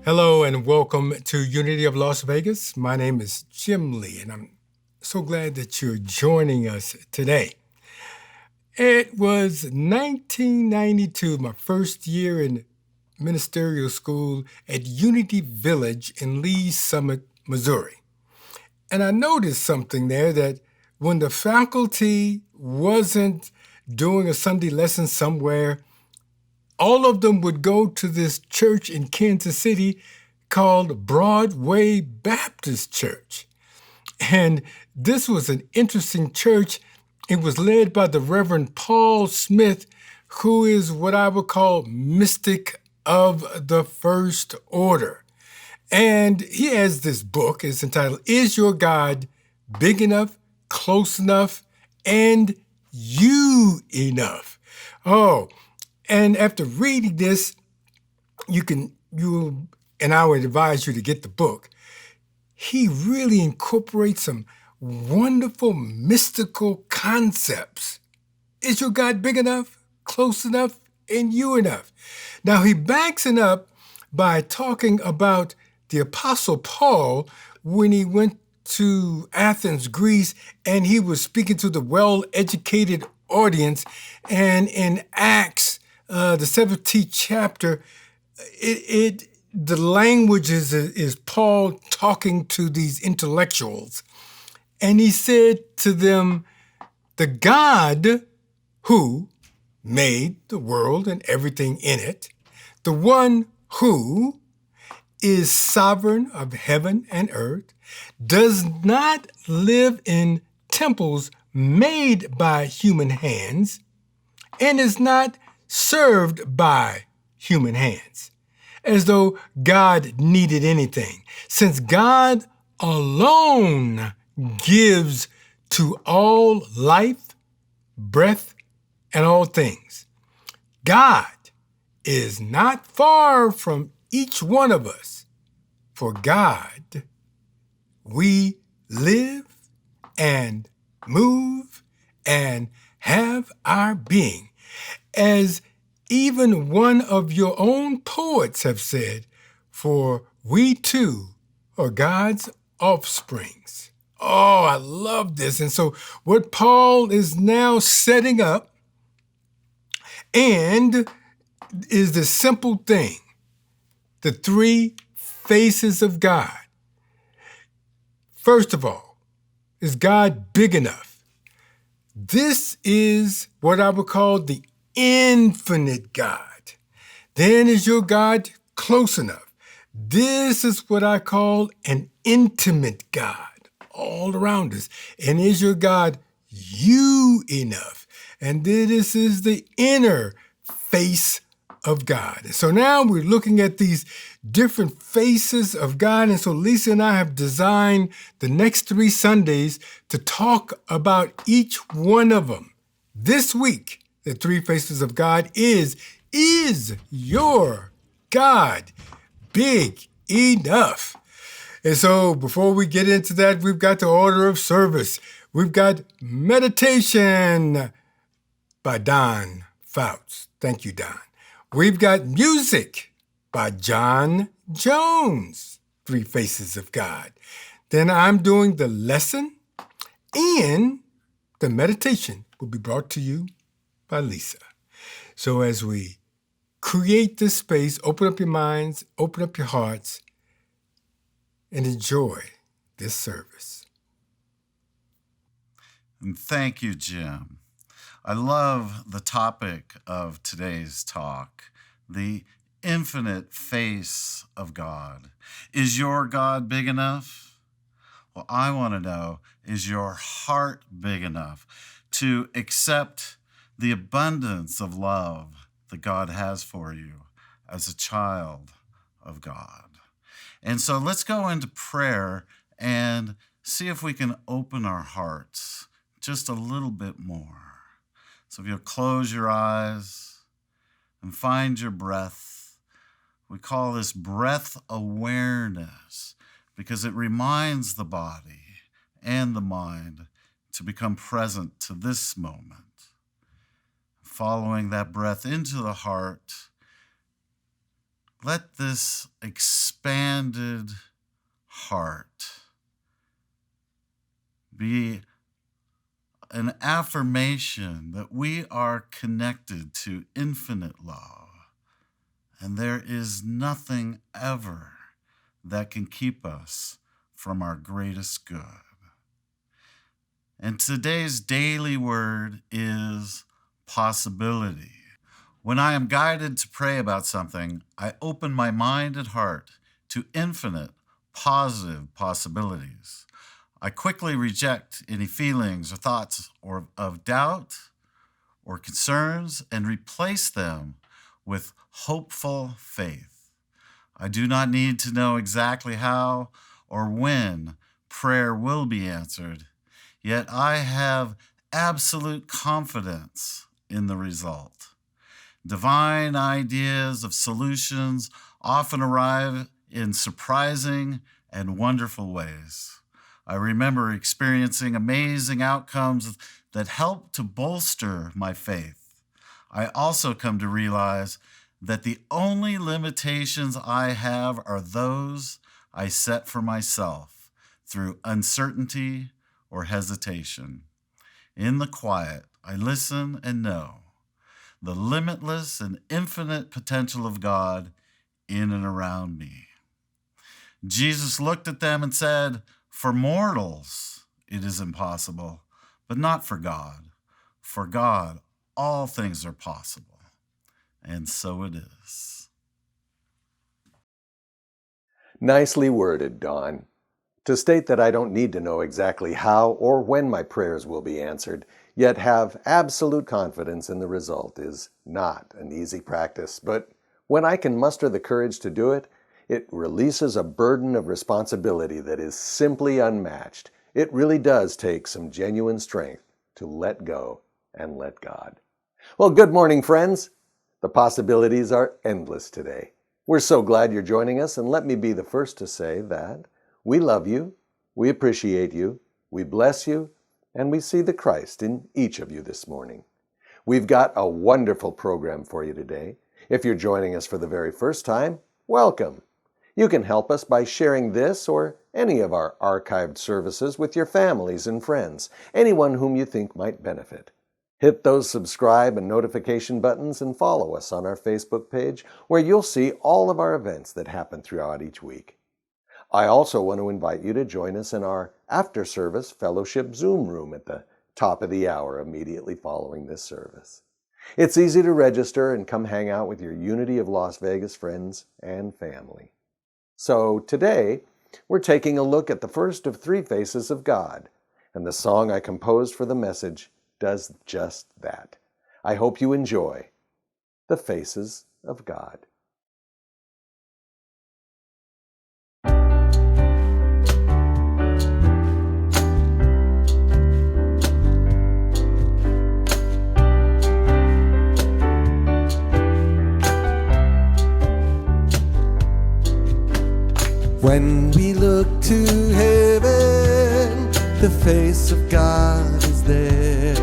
Hello and welcome to Unity of Las Vegas. My name is Jim Lee, and I'm so glad that you're joining us today. It was 1992, my first year in ministerial school at Unity Village in Lee Summit, Missouri. And I noticed something there that when the faculty wasn't doing a Sunday lesson somewhere, all of them would go to this church in Kansas City called Broadway Baptist Church. And this was an interesting church. It was led by the Reverend Paul Smith, who is what I would call mystic of the first order. And he has this book. It's entitled, Is Your God Big Enough, Close Enough, and You Enough? Oh, and after reading this, and I would advise you to get the book. He really incorporates some wonderful mystical concepts. Is your God big enough, close enough, and you enough? Now, he backs it up by talking about the Apostle Paul when he went to Athens, Greece, and he was speaking to the well-educated audience. And in Acts, the 17th chapter, the language is Paul talking to these intellectuals. And he said to them, the God who made the world and everything in it, the one who is sovereign of heaven and earth, does not live in temples made by human hands, and is not served by human hands, as though God needed anything, since God alone gives to all life, breath, and all things. God is not far from each one of us. For God, we live and move and have our being. As even one of your own poets have said, for we too are God's offsprings. Oh, I love this. And so what Paul is now setting up and is the simple thing, the three faces of God. First of all, is God big enough? This is what I would call the infinite God. Then is your God close enough? This is what I call an intimate God all around us. And is your God you enough? And this is the inner face of God. And so now we're looking at these different faces of God. And so Lisa and I have designed the next 3 Sundays to talk about each one of them. This week, the 3 faces of God is your God big enough? And so before we get into that, we've got the order of service. We've got meditation by Don Fouts. Thank you, Don. We've got music by John Jones, 3 Faces of God. Then I'm doing the lesson, and the meditation will be brought to you by Lisa. So as we create this space, open up your minds, open up your hearts, and enjoy this service. And thank you, Jim. I love the topic of today's talk, the infinite face of God. Is your God big enough? Well, I want to know, is your heart big enough to accept the abundance of love that God has for you as a child of God? And so let's go into prayer and see if we can open our hearts just a little bit more. So if you'll close your eyes and find your breath. We call this breath awareness because it reminds the body and the mind to become present to this moment. Following that breath into the heart, let this expand expanded heart. Be an affirmation that we are connected to infinite love, and there is nothing ever that can keep us from our greatest good. And today's daily word is possibility. When I am guided to pray about something, I open my mind and heart to infinite positive possibilities. I quickly reject any feelings or thoughts of doubt or concerns and replace them with hopeful faith. I do not need to know exactly how or when prayer will be answered, yet I have absolute confidence in the result. Divine ideas of solutions often arrive in surprising and wonderful ways. I remember experiencing amazing outcomes that helped to bolster my faith. I also come to realize that the only limitations I have are those I set for myself through uncertainty or hesitation. In the quiet, I listen and know the limitless and infinite potential of God in and around me. Jesus looked at them and said, "For mortals it is impossible, but not for God. For God, all things are possible." And so it is. Nicely worded, Don. To state that I don't need to know exactly how or when my prayers will be answered, yet have absolute confidence in the result is not an easy practice, but when I can muster the courage to do it, it releases a burden of responsibility that is simply unmatched. It really does take some genuine strength to let go and let God. Well, good morning, friends. The possibilities are endless today. We're so glad you're joining us, and let me be the first to say that we love you, we appreciate you, we bless you, and we see the Christ in each of you this morning. We've got a wonderful program for you today. If you're joining us for the very first time, welcome. You can help us by sharing this or any of our archived services with your families and friends, anyone whom you think might benefit. Hit those subscribe and notification buttons and follow us on our Facebook page, where you'll see all of our events that happen throughout each week. I also want to invite you to join us in our after-service fellowship Zoom room at the top of the hour immediately following this service. It's easy to register and come hang out with your Unity of Las Vegas friends and family. So today, we're taking a look at the first of three faces of God, and the song I composed for the message does just that. I hope you enjoy the Faces of God. When we look to heaven, the face of God is there,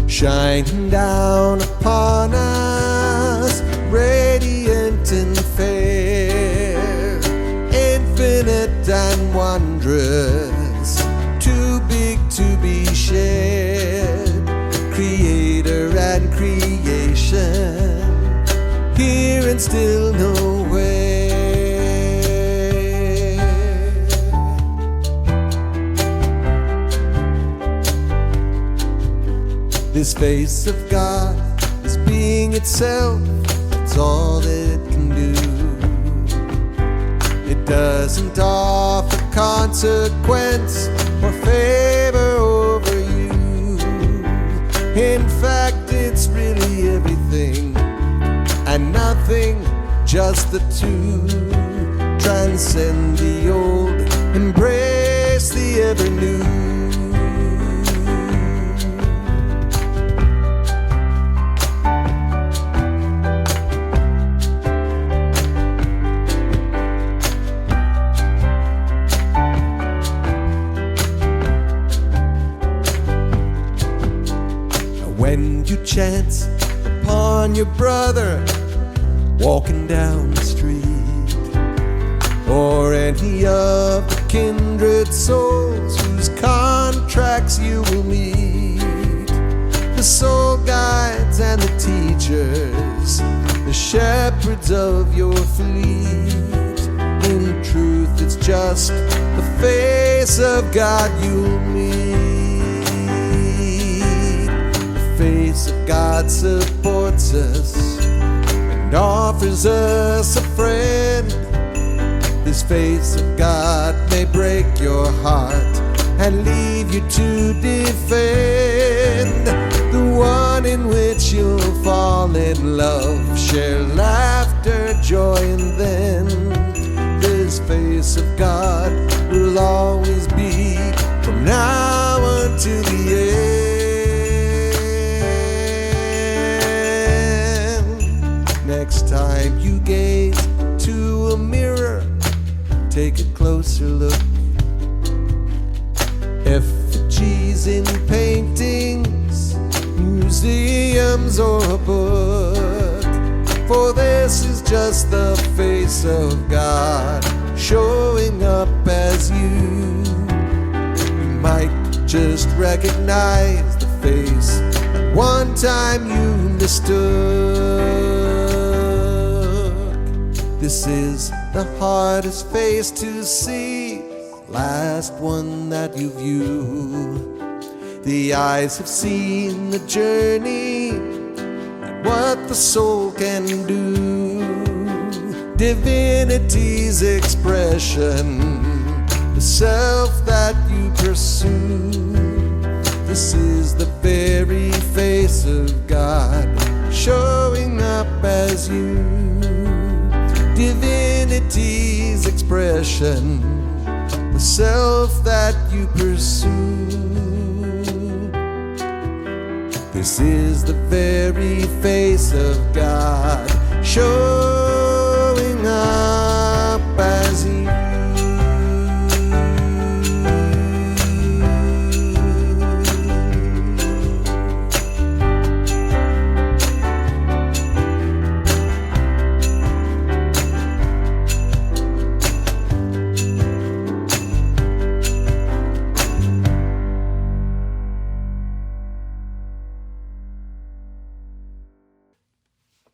shining down upon us, radiant and fair, infinite and wondrous, too big to be shared, creator and creation, here and still nowhere. This face of God is being itself, it's all that it can do. It doesn't offer consequence or favor over you. In fact, it's really everything and nothing, just the two. Transcend the old, embrace the ever new. When you chance upon your brother walking down the street, or any of the kindred souls whose contracts you will meet. The soul guides and the teachers, the shepherds of your fleet. In truth, it's just the face of God you'll meet. The face of God supports us and offers us a friend. This face of God may break your heart and leave you to defend. The one in which you'll fall in love, share laughter, joy, and then this face of God will always be from now until the end. Next time you gaze to a mirror, take a closer look. Effigies in paintings, museums, or a book, for this is just the face of God showing up as you. You might just recognize the face that one time you mistook. This is the hardest face to see, last one that you view. The eyes have seen the journey and what the soul can do. Divinity's expression, the self that you pursue. This is the very face of God showing up as you. Divinity's expression, the self that you pursue. This is the very face of God showing up as you.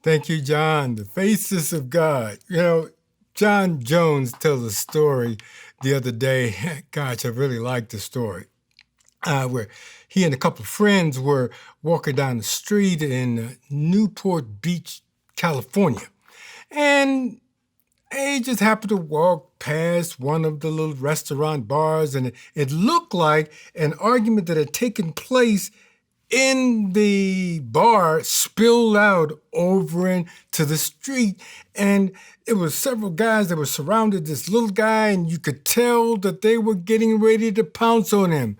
Thank you, John. The Faces of God. You know, John Jones tells a story the other day. Gosh, I really like the story. Where he and a couple of friends were walking down the street in Newport Beach, California. And they just happened to walk past one of the little restaurant bars, and it looked like an argument that had taken place in the bar spilled out over into the street. And it was several guys that were surrounded this little guy, and you could tell that they were getting ready to pounce on him.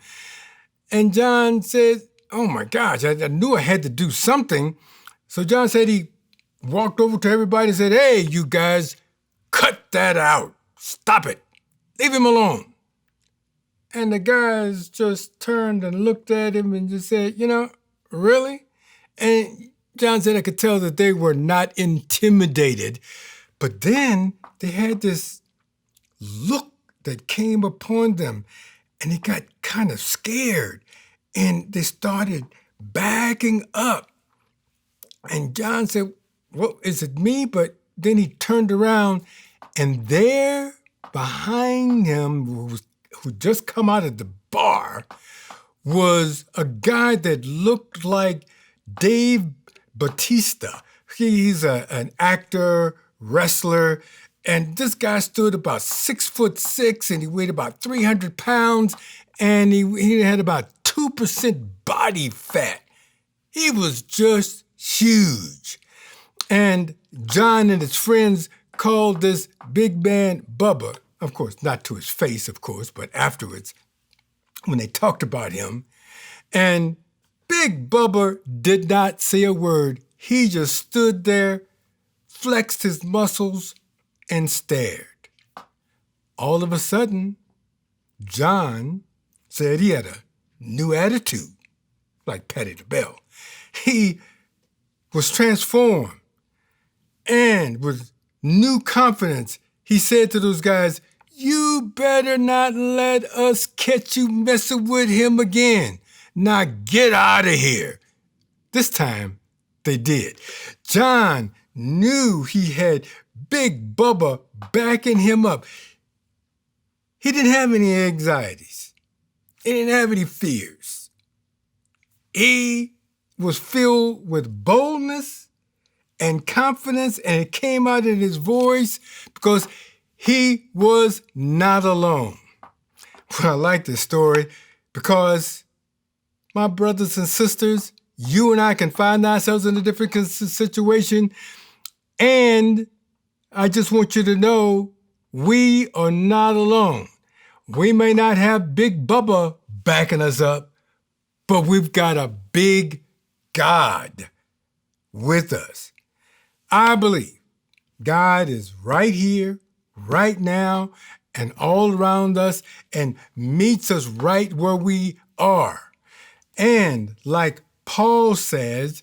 And John said, oh my gosh, I knew I had to do something. So John said he walked over to everybody and said, hey, you guys, cut that out. Stop it. Leave him alone. And the guys just turned and looked at him and just said, you know, really? And John said I could tell that they were not intimidated. But then they had this look that came upon them, and they got kind of scared. And they started backing up. And John said, well, is it me? But then he turned around, and there behind him, who just come out of the bar, was a guy that looked like Dave Bautista. He's an actor, wrestler, and this guy stood about 6'6", and he weighed about 300 pounds, and he had about 2% body fat. He was just huge. And John and his friends called this big man Bubba. Of course, not to his face, of course, but afterwards, when they talked about him. And Big Bubba did not say a word. He just stood there, flexed his muscles, and stared. All of a sudden, John said he had a new attitude, like Patty LaBelle. He was transformed, and with new confidence, he said to those guys, you better not let us catch you messing with him again. Now get out of here. This time, they did. John knew he had Big Bubba backing him up. He didn't have any anxieties. He didn't have any fears. He was filled with boldness and confidence, and it came out in his voice because he was not alone. Well, I like this story because, my brothers and sisters, you and I can find ourselves in a different situation, and I just want you to know we are not alone. We may not have Big Bubba backing us up, but we've got a big God with us. I believe God is right here, right now, and all around us, and meets us right where we are. And like Paul says,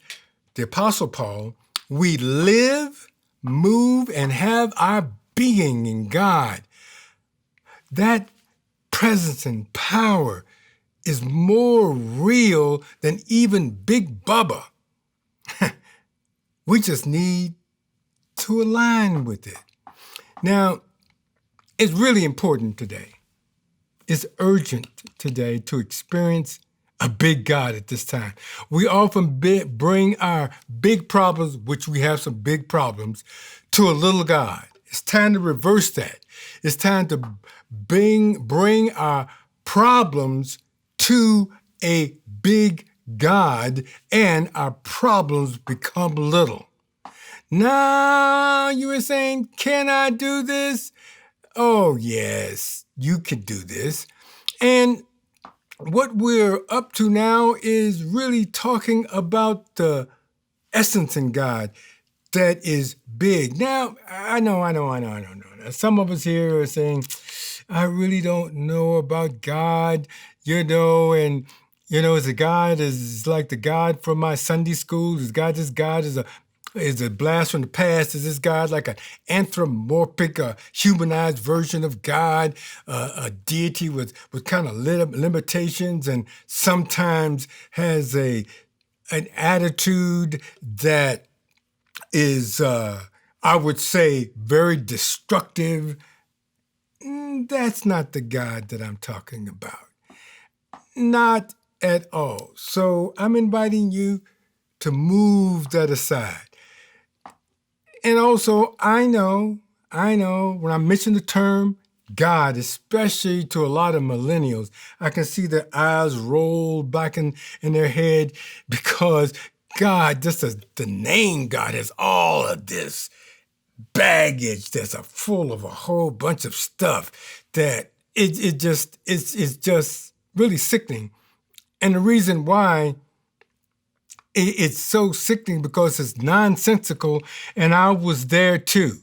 the Apostle Paul, we live, move, and have our being in God. That presence and power is more real than even Big Bubba. We just need to align with it. Now, it's really important today. It's urgent today to experience a big God at this time. We often bring our big problems, which we have some big problems, to a little God. It's time to reverse that. It's time to bring our problems to a big God, and our problems become little. Now, you were saying, can I do this? Oh, yes, you can do this. And what we're up to now is really talking about the essence in God that is big. Now, I know. Some of us here are saying, I really don't know about God, and is a God is like the God from my Sunday school? Is this God is a blast from the past? Is this God like an anthropomorphic, humanized version of God, a deity with kind of limitations, and sometimes has an attitude that is, I would say, very destructive? That's not the God that I'm talking about. Not at all. So I'm inviting you to move that aside. And also, I know, when I mention the term God, especially to a lot of millennials, I can see their eyes roll back in their head because God, just as the name God, has all of this baggage that's full of a whole bunch of stuff that it's just really sickening. And the reason why it's so sickening because it's nonsensical, and I was there too.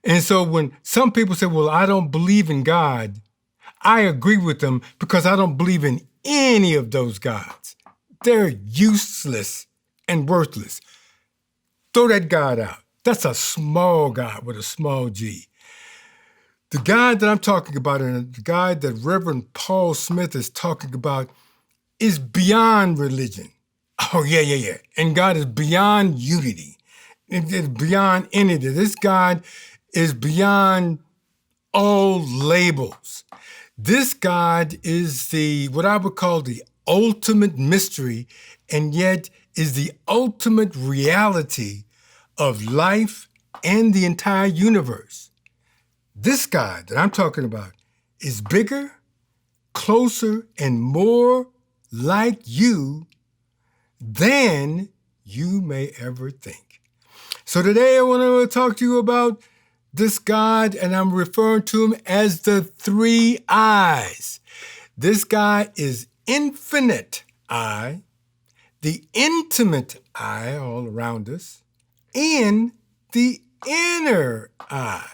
And so when some people say, well, I don't believe in God, I agree with them because I don't believe in any of those gods. They're useless and worthless. Throw that God out. That's a small God with a small g. The God that I'm talking about, and the God that Reverend Paul Smith is talking about, is beyond religion. Oh, yeah. And God is beyond unity. It's beyond entity. This God is beyond all labels. This God is what I would call the ultimate mystery, and yet is the ultimate reality of life and the entire universe. This God that I'm talking about is bigger, closer, and more like you than you may ever think. So today I want to talk to you about this God, and I'm referring to him as the three I's. This God is infinite I, the intimate I all around us, and the inner I.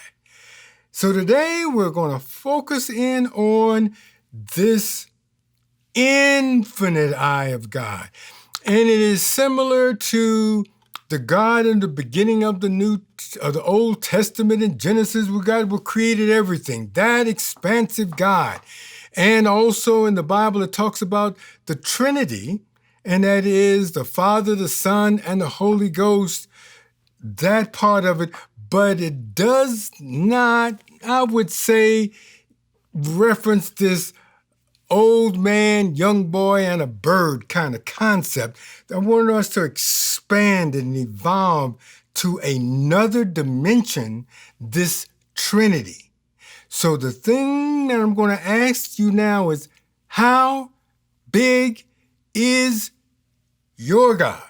So today we're going to focus in on this infinite I of God. And it is similar to the God in the beginning of the Old Testament in Genesis, where God created everything, that expansive God. And also in the Bible, it talks about the Trinity, and that is the Father, the Son, and the Holy Ghost, that part of it. But it does not, I would say, reference this old man, young boy, and a bird kind of concept. I want us to expand and evolve to another dimension, this Trinity. So the thing that I'm going to ask you now is, how big is your God,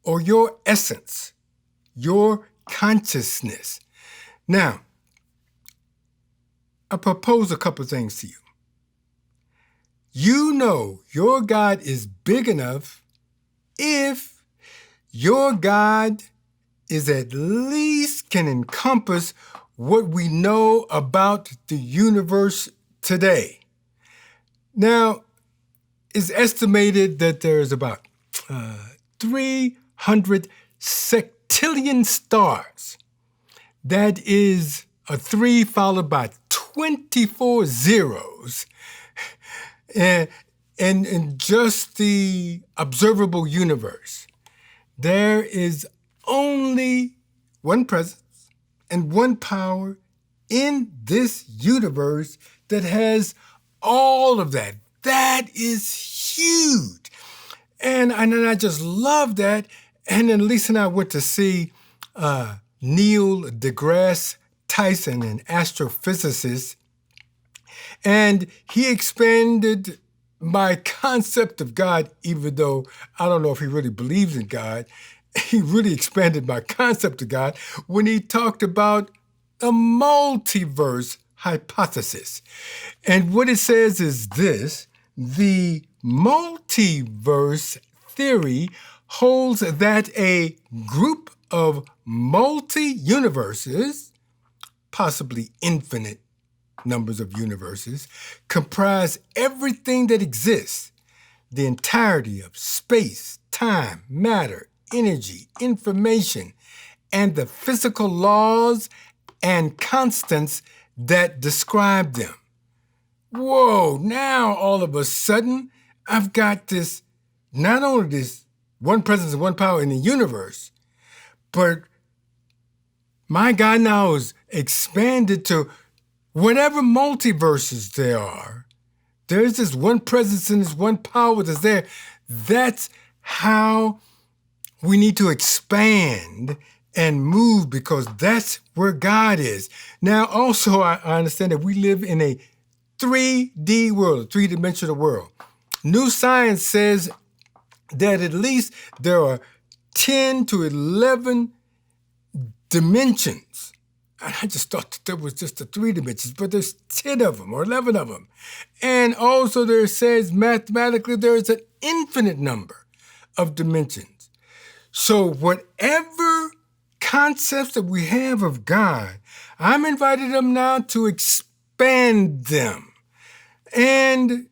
or your essence, your consciousness? Now, I propose a couple things to you. You know your God is big enough if your God is at least can encompass what we know about the universe today. Now, it's estimated that there's about 300 septillion stars. That is a 3 followed by 24 zeros. And in just the observable universe, there is only one presence and one power in this universe that has all of that. That is huge. And I just love that. And then Lisa and I went to see Neil deGrasse Tyson, an astrophysicist, and he expanded my concept of God, even though I don't know if he really believes in God. He really expanded my concept of God when he talked about a multiverse hypothesis. And what it says is this: the multiverse theory holds that a group of multi-universes, possibly infinite numbers of universes, comprise everything that exists, the entirety of space, time, matter, energy, information, and the physical laws and constants that describe them. Whoa, now all of a sudden, I've got this, not only this one presence and one power in the universe, but my God now is expanded to whatever multiverses there are. There's this one presence and this one power that's there. That's how we need to expand and move, because that's where God is. Now, also, I understand that we live in a 3D world, a three-dimensional world. New science says that at least there are 10 to 11 dimensions. And I just thought that there was just the 3 dimensions, but there's 10 of them or 11 of them. And also there says mathematically there is an infinite number of dimensions. So whatever concepts that we have of God, I'm inviting them now to expand them. And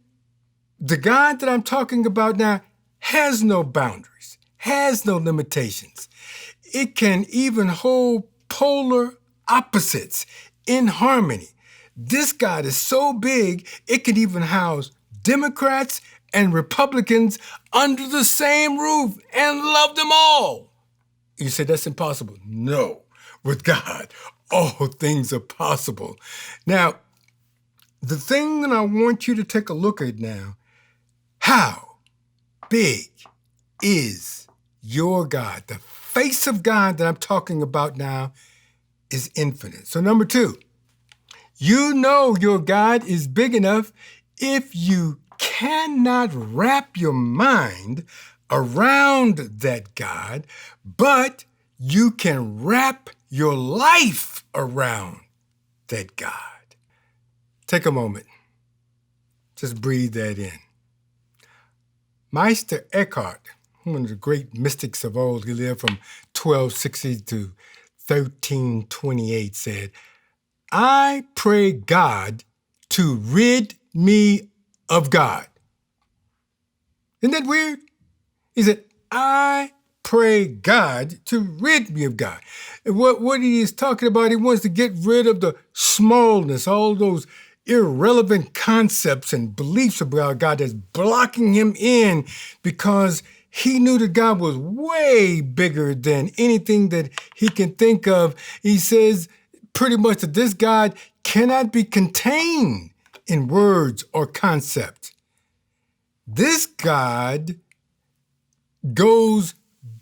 the God that I'm talking about now has no boundaries, has no limitations. It can even hold polar opposites in harmony. This God is so big, it can even house Democrats and Republicans under the same roof and love them all. You say that's impossible. No, with God, all things are possible. Now, the thing that I want you to take a look at now, how big is your God? The face of God that I'm talking about now is infinite. So number 2, you know your God is big enough if you cannot wrap your mind around that God, but you can wrap your life around that God. Take a moment. Just breathe that in. Meister Eckhart, one of the great mystics of old, he lived from 1260 to 1328, said, "I pray God to rid me of God." Isn't that weird? He said, "I pray God to rid me of God. And what he is talking about, he wants to get rid of the smallness, all those irrelevant concepts and beliefs about God that's blocking him in, because he knew that God was way bigger than anything that he can think of. He says pretty much that this God cannot be contained in words or concepts. This God goes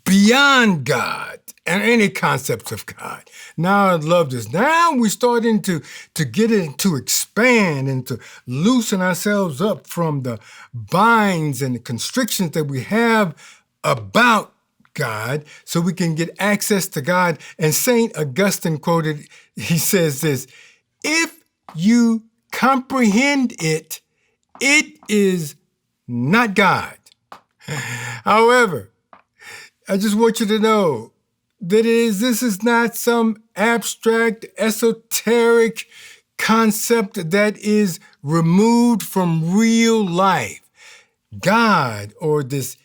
beyond God and any concepts of God. Now I love this. Now we're starting to get it, to expand and to loosen ourselves up from the binds and the constrictions that we have about God, so we can get access to God. And St. Augustine quoted, he says this: if you comprehend it, it is not God. However, I just want you to know that this is not some abstract, esoteric concept that is removed from real life. God, or this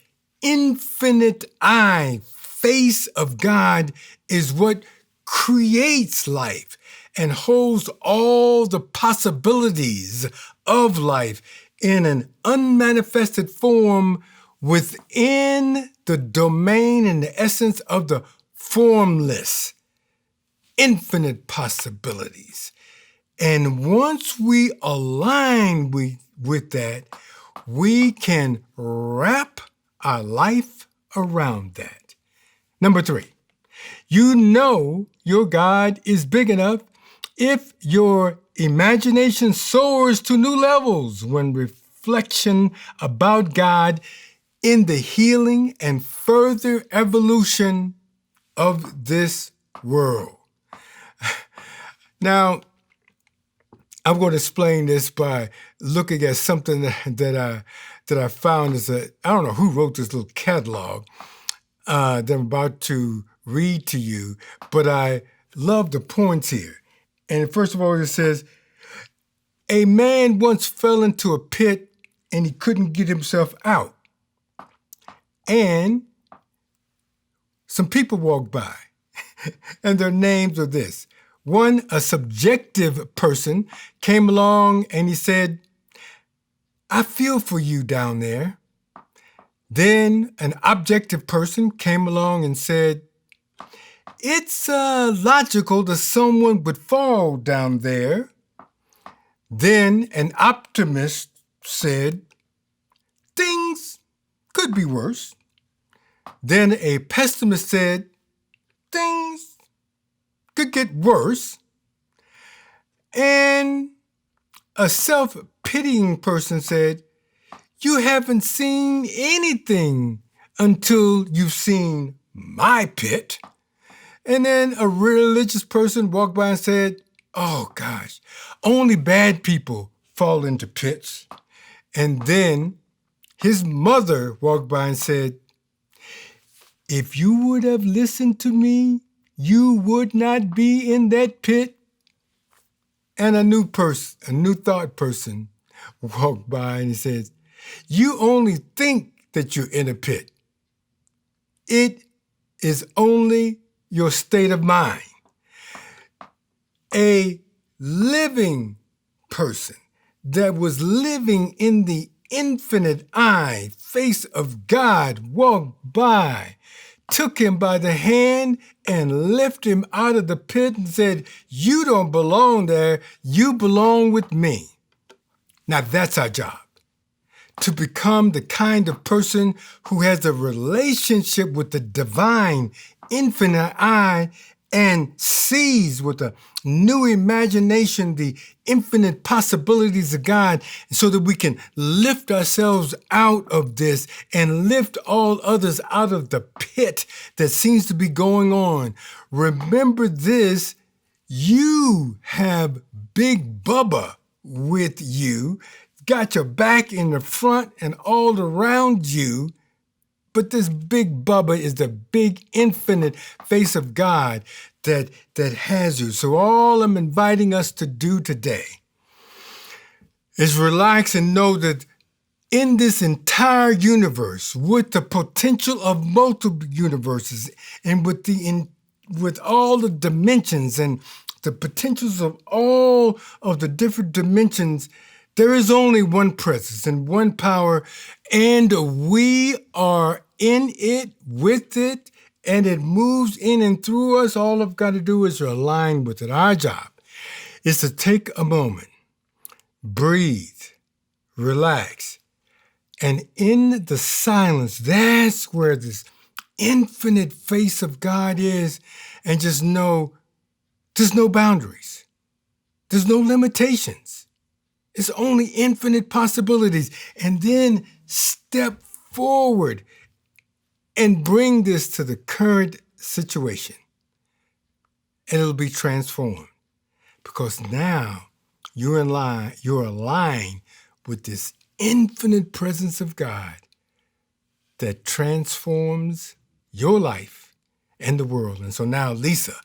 infinite eye, face of God, is what creates life and holds all the possibilities of life in an unmanifested form within the domain and the essence of the formless, infinite possibilities. And once we align with that, we can wrap our life around that. Number 3, you know your God is big enough if your imagination soars to new levels when reflection about God in the healing and further evolution of this world. Now, I'm going to explain this by looking at something that I found. I don't know who wrote this little catalog that I'm about to read to you, but I love the points here. And first of all, it says, a man once fell into a pit and he couldn't get himself out. And some people walked by, and their names are this. One, a subjective person, came along and he said, I feel for you down there. Then an objective person came along and said, it's logical that someone would fall down there. Then an optimist said, things could be worse. Then a pessimist said, things could get worse. And a self-pitying person said, you haven't seen anything until you've seen my pit. And then a religious person walked by and said, oh gosh, only bad people fall into pits. And then his mother walked by and said, if you would have listened to me, you would not be in that pit. And a new thought person walked by and he says, you only think that you're in a pit. It is only your state of mind. A living person that was living in the infinite eye, face of God, walked by, took him by the hand and lifted him out of the pit and said, you don't belong there, you belong with me. Now that's our job, to become the kind of person who has a relationship with the divine, infinite eye and sees with a new imagination the infinite possibilities of God, so that we can lift ourselves out of this and lift all others out of the pit that seems to be going on. Remember this, you have Big Bubba with you, got your back in the front and all around you. But this Big Bubba is the big infinite face of God that has you. So all I'm inviting us to do today is relax and know that in this entire universe with the potential of multiple universes and with all the dimensions and the potentials of all of the different dimensions, there is only one presence and one power, and we are in it, with it, and it moves in and through us. All I've got to do is align with it. Our job is to take a moment, breathe, relax, and in the silence, that's where this infinite face of God is, and just know there's no boundaries. There's no limitations. It's only infinite possibilities. And then step forward and bring this to the current situation. And it'll be transformed. Because now you're aligned with this infinite presence of God that transforms your life and the world. And so now Lisa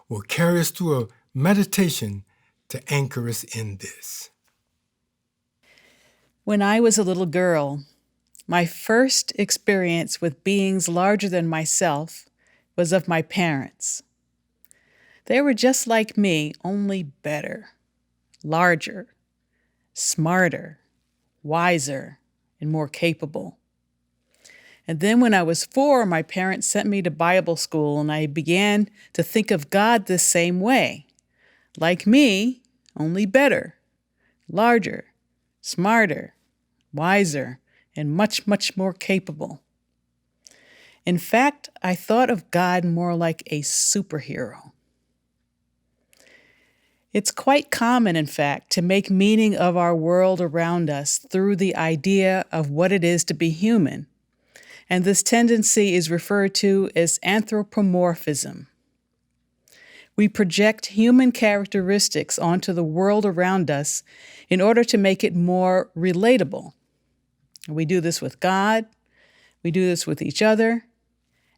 will carry us through a meditation to anchor us in this. When I was a little girl, my first experience with beings larger than myself was of my parents. They were just like me, only better, larger, smarter, wiser, and more capable. And then when I was 4, my parents sent me to Bible school, and I began to think of God the same way. Like me, only better, larger, smarter, wiser, and much, much more capable. In fact, I thought of God more like a superhero. It's quite common, in fact, to make meaning of our world around us through the idea of what it is to be human. And this tendency is referred to as anthropomorphism. We project human characteristics onto the world around us in order to make it more relatable. We do this with God, we do this with each other,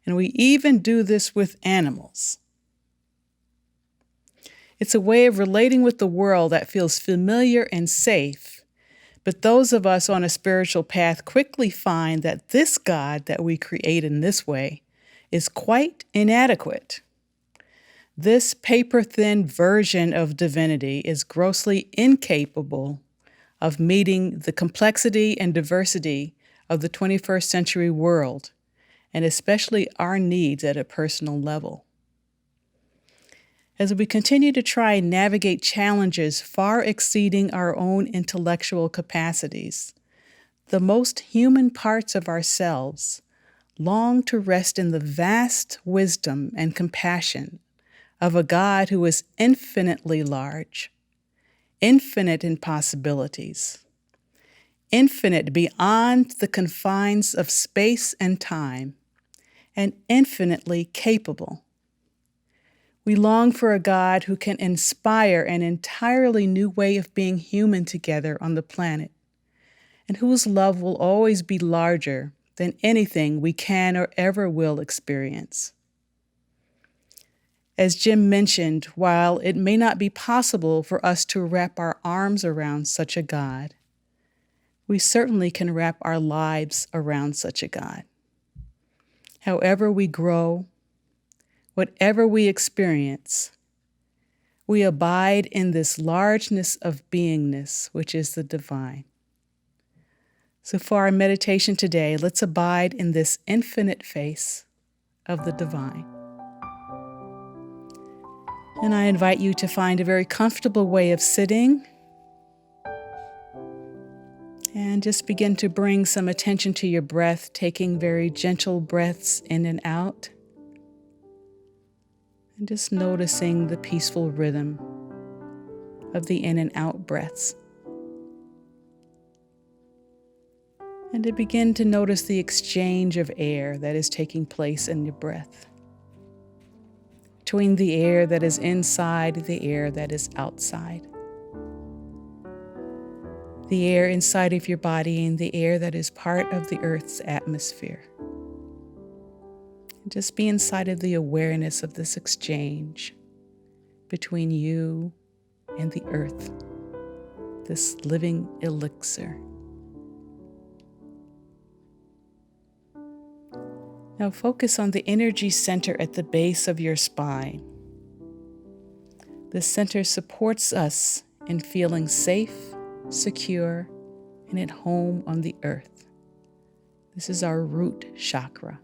and we even do this with animals. It's a way of relating with the world that feels familiar and safe, but those of us on a spiritual path quickly find that this God that we create in this way is quite inadequate. This paper-thin version of divinity is grossly incapable of meeting the complexity and diversity of the 21st century world, and especially our needs at a personal level. As we continue to try and navigate challenges far exceeding our own intellectual capacities, the most human parts of ourselves long to rest in the vast wisdom and compassion of a God who is infinitely large, infinite in possibilities, infinite beyond the confines of space and time, and infinitely capable. We long for a God who can inspire an entirely new way of being human together on the planet, and whose love will always be larger than anything we can or ever will experience. As Jim mentioned, while it may not be possible for us to wrap our arms around such a God, we certainly can wrap our lives around such a God. However we grow, whatever we experience, we abide in this largeness of beingness, which is the divine. So for our meditation today, let's abide in this infinite face of the divine. And I invite you to find a very comfortable way of sitting and just begin to bring some attention to your breath, taking very gentle breaths in and out. And just noticing the peaceful rhythm of the in and out breaths. And to begin to notice the exchange of air that is taking place in your breath, between the air that is inside, the air that is outside. The air inside of your body and the air that is part of the Earth's atmosphere. Just be inside of the awareness of this exchange between you and the earth, this living elixir. Now focus on the energy center at the base of your spine. This center supports us in feeling safe, secure, and at home on the earth. This is our root chakra.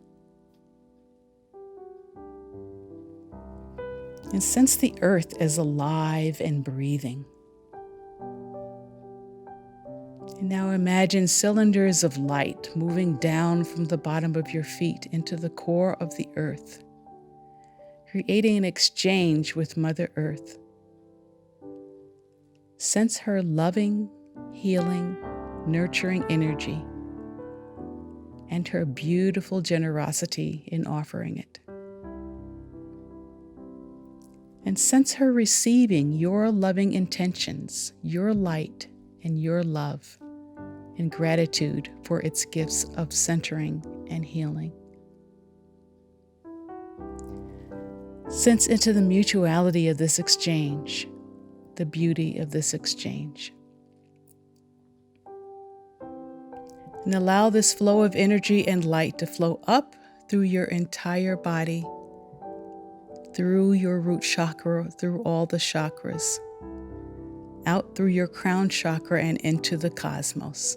And sense the earth as alive and breathing. And now imagine cylinders of light moving down from the bottom of your feet into the core of the earth, creating an exchange with Mother Earth. Sense her loving, healing, nurturing energy and her beautiful generosity in offering it. And sense her receiving your loving intentions, your light, and your love, and gratitude for its gifts of centering and healing. Sense into the mutuality of this exchange, the beauty of this exchange. And allow this flow of energy and light to flow up through your entire body, through your root chakra, through all the chakras, out through your crown chakra and into the cosmos.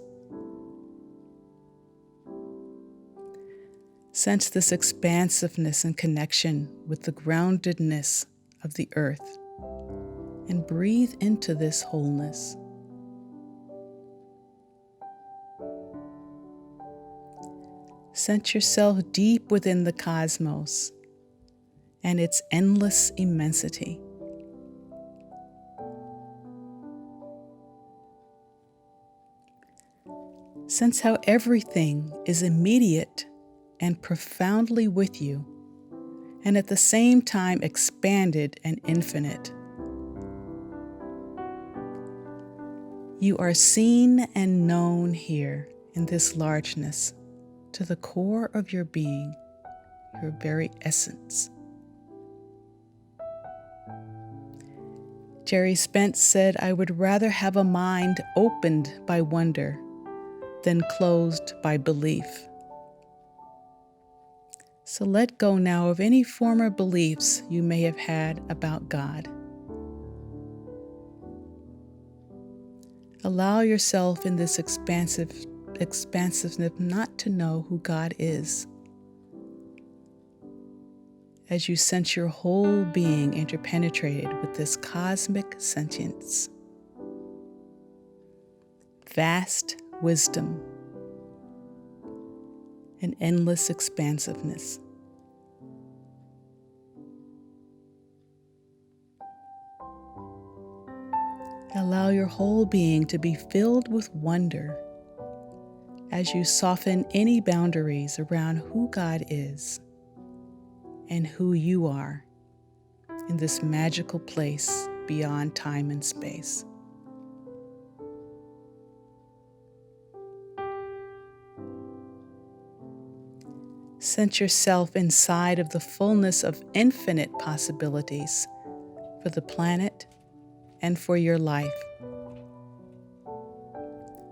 Sense this expansiveness and connection with the groundedness of the earth and breathe into this wholeness. Sense yourself deep within the cosmos and its endless immensity. Sense how everything is immediate and profoundly with you, and at the same time expanded and infinite. You are seen and known here in this largeness to the core of your being, your very essence. Jerry Spence said, "I would rather have a mind opened by wonder than closed by belief." So let go now of any former beliefs you may have had about God. Allow yourself in this expansiveness not to know who God is, as you sense your whole being interpenetrated with this cosmic sentience, vast wisdom, and endless expansiveness. Allow your whole being to be filled with wonder as you soften any boundaries around who God is and who you are in this magical place beyond time and space. Sense yourself inside of the fullness of infinite possibilities for the planet and for your life,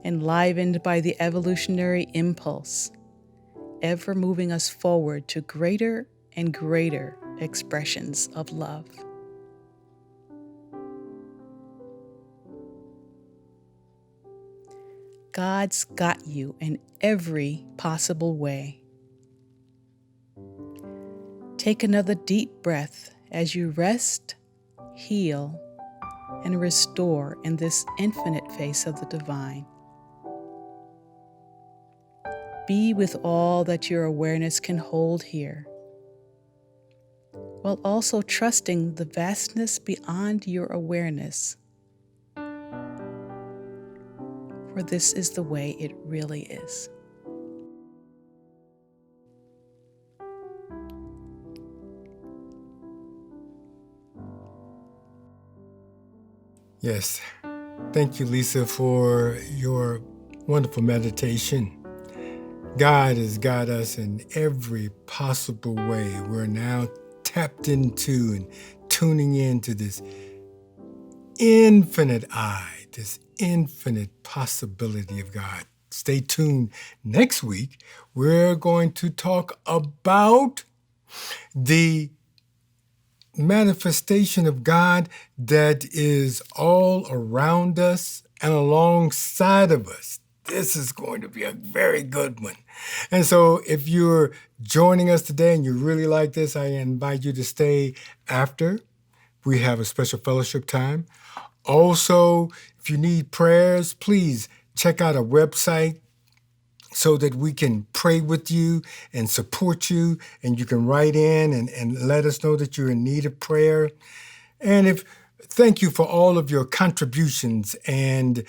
enlivened by the evolutionary impulse, ever moving us forward to greater and greater expressions of love. God's got you in every possible way. Take another deep breath as you rest, heal, and restore in this infinite face of the divine. Be with all that your awareness can hold here, while also trusting the vastness beyond your awareness. For this is the way it really is. Yes. Thank you, Lisa, for your wonderful meditation. God has got us in every possible way. We're now tapped into and tuning into this infinite eye, this infinite possibility of God. stay tuned next week. We're going to talk about the manifestation of God that is all around us and alongside of us. This is going to be a very good one. And so if you're joining us today and you really like this, I invite you to stay after. We have a special fellowship time. Also, if you need prayers, please check out our website so that we can pray with you and support you, and you can write in and let us know that you're in need of prayer. And thank you for all of your contributions and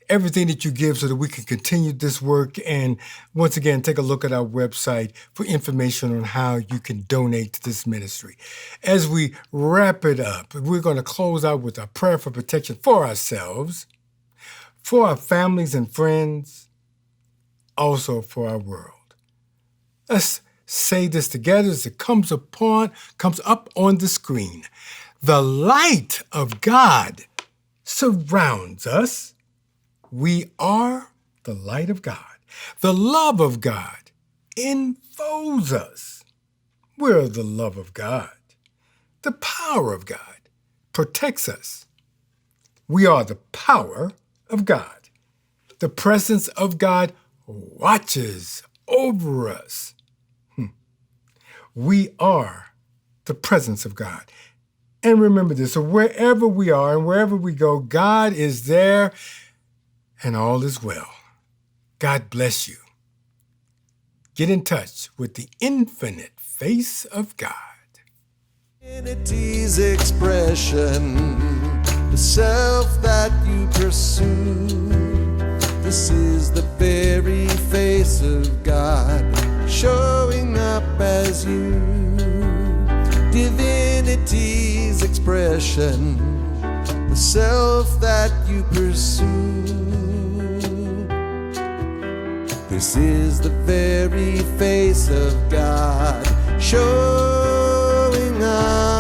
everything that you give so that we can continue this work. And once again, take a look at our website for information on how you can donate to this ministry. As we wrap it up, we're going to close out with a prayer for protection for ourselves, for our families and friends, also for our world. Let's say this together as it comes up on the screen. The light of God surrounds us. We are the light of God. The love of God enfolds us. We're the love of God. The power of God protects us. We are the power of God. The presence of God watches over us. We are the presence of God. And remember this, so wherever we are and wherever we go, God is there and all is well. God bless you. Get in touch with the infinite face of God. Infinity's expression, the self that you pursue. This is the very face of God, showing up as you. Divinity's expression, the self that you pursue. This is the very face of God, showing up